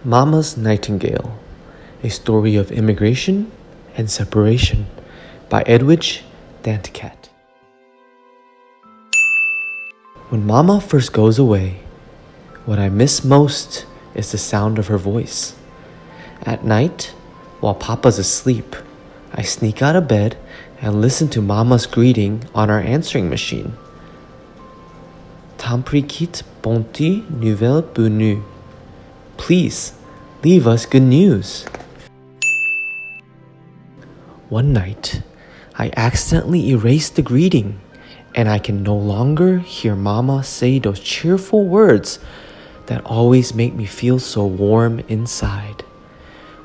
Mama's Nightingale, a story of immigration and separation by Edwidge Danticat. When Mama first goes away, what I miss most is the sound of her voice. At night, while Papa's asleep, I sneak out of bed and listen to Mama's greeting on our answering machine. Tamprikit bonti nouvelle bonne. Please, leave us good news. One night, I accidentally erased the greeting, and I can no longer hear Mama say those cheerful words that always make me feel so warm inside.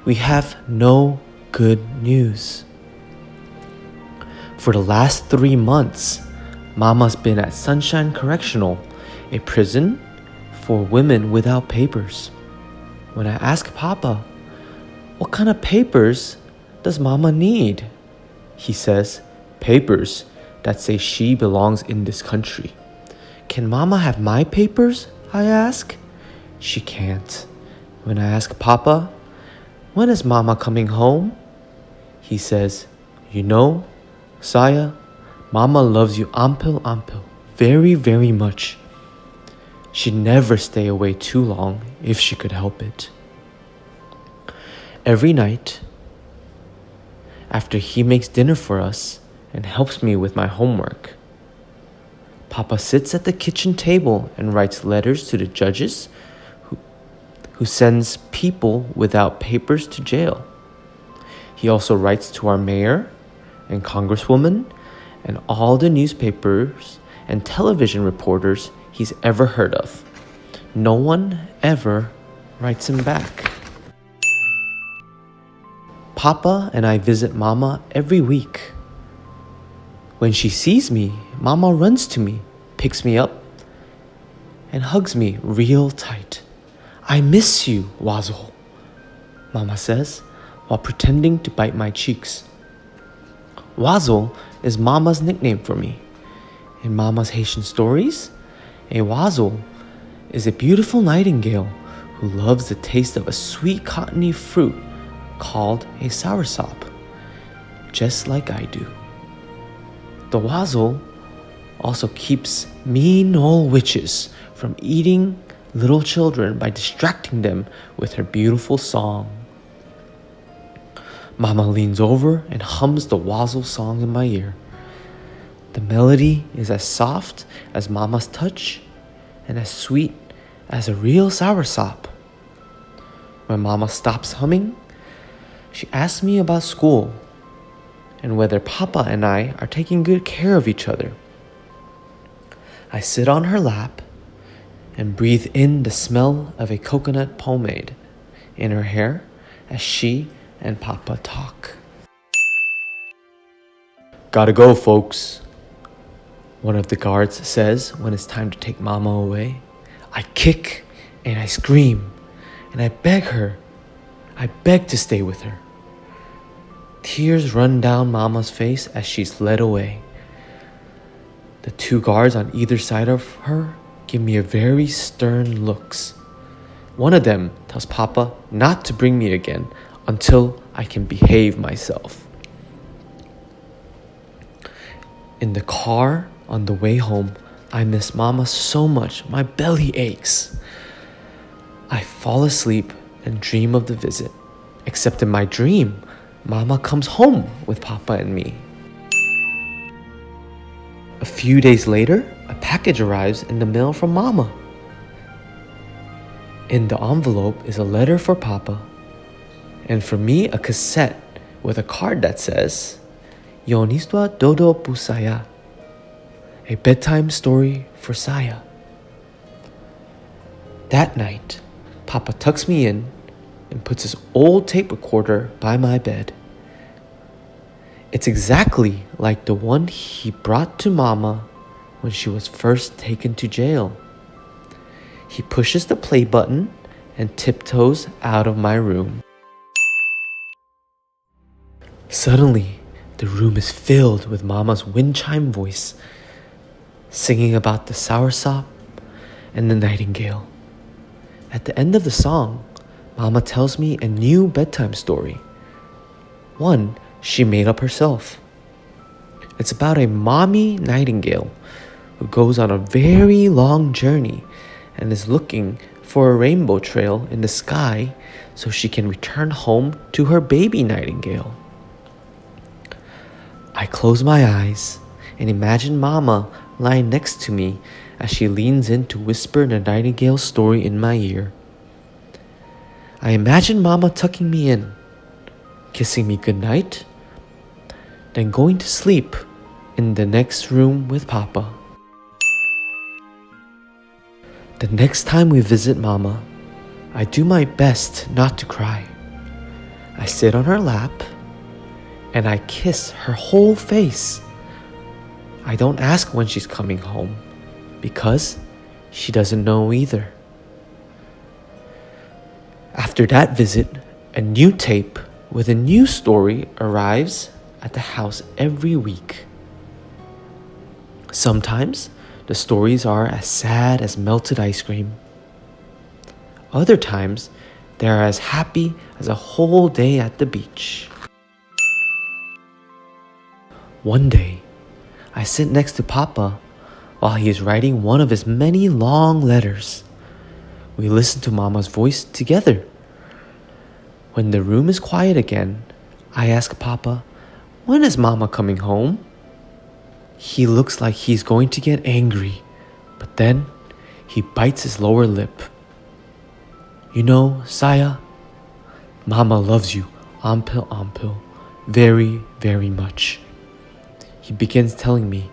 We have no good news. For the last 3 months, Mama's been at Sunshine Correctional, a prison for women without papers. When I ask Papa, what kind of papers does Mama need? He says, papers that say she belongs in this country. Can Mama have my papers? I ask. She can't. When I ask Papa, when is Mama coming home? He says, you know, Saya, Mama loves you ampel, very, very much. She'd never stay away too long if she could help it. Every night, after he makes dinner for us and helps me with my homework, Papa sits at the kitchen table and writes letters to the judges who sends people without papers to jail. He also writes to our mayor and congresswoman and all the newspapers and television reporters he's ever heard of. No one ever writes him back. Papa and I visit Mama every week. When she sees me, Mama runs to me, picks me up, and hugs me real tight. I miss you, Wazzle, Mama says, while pretending to bite my cheeks. Wazzle is Mama's nickname for me. In Mama's Haitian stories, a Wazzle is a beautiful nightingale who loves the taste of a sweet cottony fruit called a soursop, just like I do. The Wazzle also keeps mean old witches from eating little children by distracting them with her beautiful song. Mama leans over and hums the Wazzle song in my ear. The melody is as soft as Mama's touch and as sweet as a real soursop. When Mama stops humming, she asks me about school and whether Papa and I are taking good care of each other. I sit on her lap and breathe in the smell of a coconut pomade in her hair as she and Papa talk. Gotta go, folks, one of the guards says when it's time to take Mama away. I kick and I scream and I beg her. I beg to stay with her. Tears run down Mama's face as she's led away. The 2 guards on either side of her give me a very stern looks. One of them tells Papa not to bring me again until I can behave myself. In the car on the way home, I miss Mama so much, my belly aches. I fall asleep and dream of the visit. Except in my dream, Mama comes home with Papa and me. A few days later, a package arrives in the mail from Mama. In the envelope is a letter for Papa, and for me a cassette with a card that says, Yon histoire dodo pour Saya, a bedtime story for Saya. That night, Papa tucks me in and puts his old tape recorder by my bed. It's exactly like the one he brought to Mama when she was first taken to jail. He pushes the play button and tiptoes out of my room. Suddenly, the room is filled with Mama's wind chime voice, singing about the soursop and the nightingale. At the end of the song, Mama tells me a new bedtime story. One she made up herself. It's about a mommy nightingale who goes on a very long journey and is looking for a rainbow trail in the sky so she can return home to her baby nightingale. I close my eyes and imagine Mama lying next to me as she leans in to whisper the nightingale's story in my ear. I imagine Mama tucking me in, kissing me goodnight, then going to sleep in the next room with Papa. The next time we visit Mama, I do my best not to cry. I sit on her lap and I kiss her whole face. I don't ask when she's coming home because she doesn't know either. After that visit, a new tape with a new story arrives at the house every week. Sometimes the stories are as sad as melted ice cream. Other times, they are as happy as a whole day at the beach. One day, I sit next to Papa while he is writing one of his many long letters. We listen to Mama's voice together. When the room is quiet again, I ask Papa, "When is Mama coming home?" He looks like he's going to get angry, but then he bites his lower lip. "You know, Saya, Mama loves you, ampil, very, very much." He begins telling me,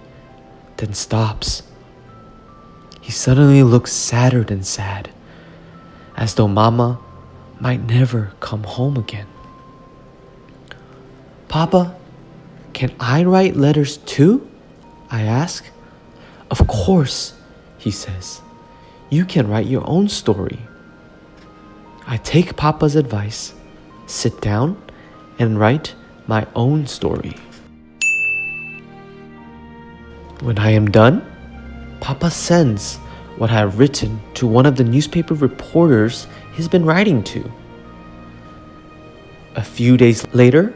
then stops. He suddenly looks sadder than sad, as though Mama might never come home again. "Papa, can I write letters too?" I ask. "Of course," he says. "You can write your own story." I take Papa's advice, sit down, and write my own story. When I am done, Papa sends what I have written to one of the newspaper reporters he's been writing to. A few days later,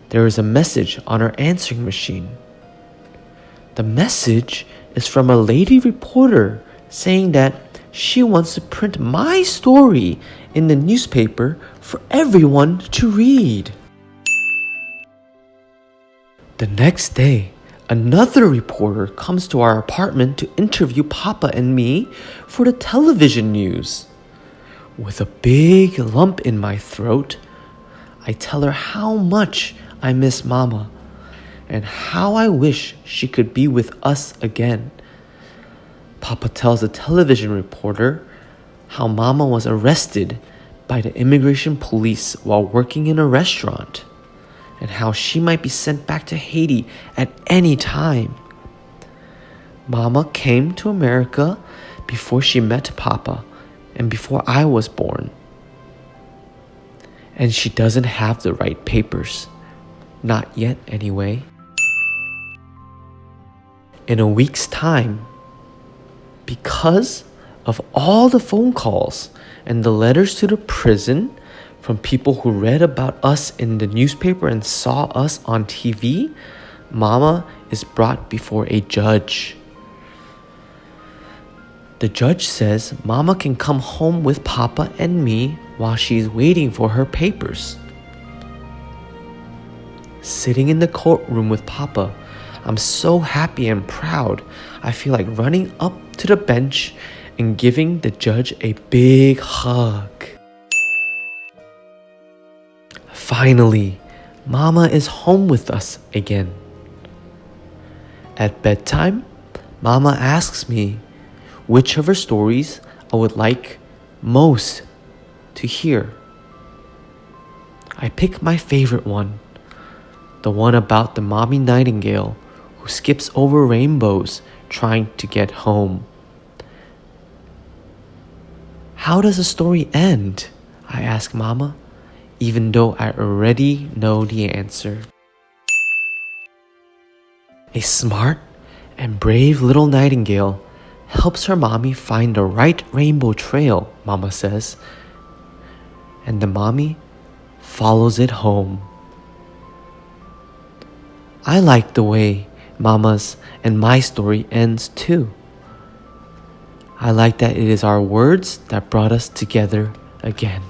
there is a message on our answering machine. The message is from a lady reporter saying that she wants to print my story in the newspaper for everyone to read. The next day, another reporter comes to our apartment to interview Papa and me for the television news. With a big lump in my throat, I tell her how much I miss Mama and how I wish she could be with us again. Papa tells the television reporter how Mama was arrested by the immigration police while working in a restaurant, and how she might be sent back to Haiti at any time. Mama came to America before she met Papa and before I was born. And she doesn't have the right papers. Not yet, anyway. In a week's time, because of all the phone calls and the letters to the prison from people who read about us in the newspaper and saw us on TV, Mama is brought before a judge. The judge says Mama can come home with Papa and me while she's waiting for her papers. Sitting in the courtroom with Papa, I'm so happy and proud. I feel like running up to the bench and giving the judge a big hug. Finally, Mama is home with us again. At bedtime, Mama asks me which of her stories I would like most to hear. I pick my favorite one, the one about the mommy nightingale who skips over rainbows trying to get home. How does the story end? I ask Mama, even though I already know the answer. A smart and brave little nightingale helps her mommy find the right rainbow trail, Mama says. and the mommy follows it home. I like the way Mama's and my story ends too. I like that it is our words that brought us together again.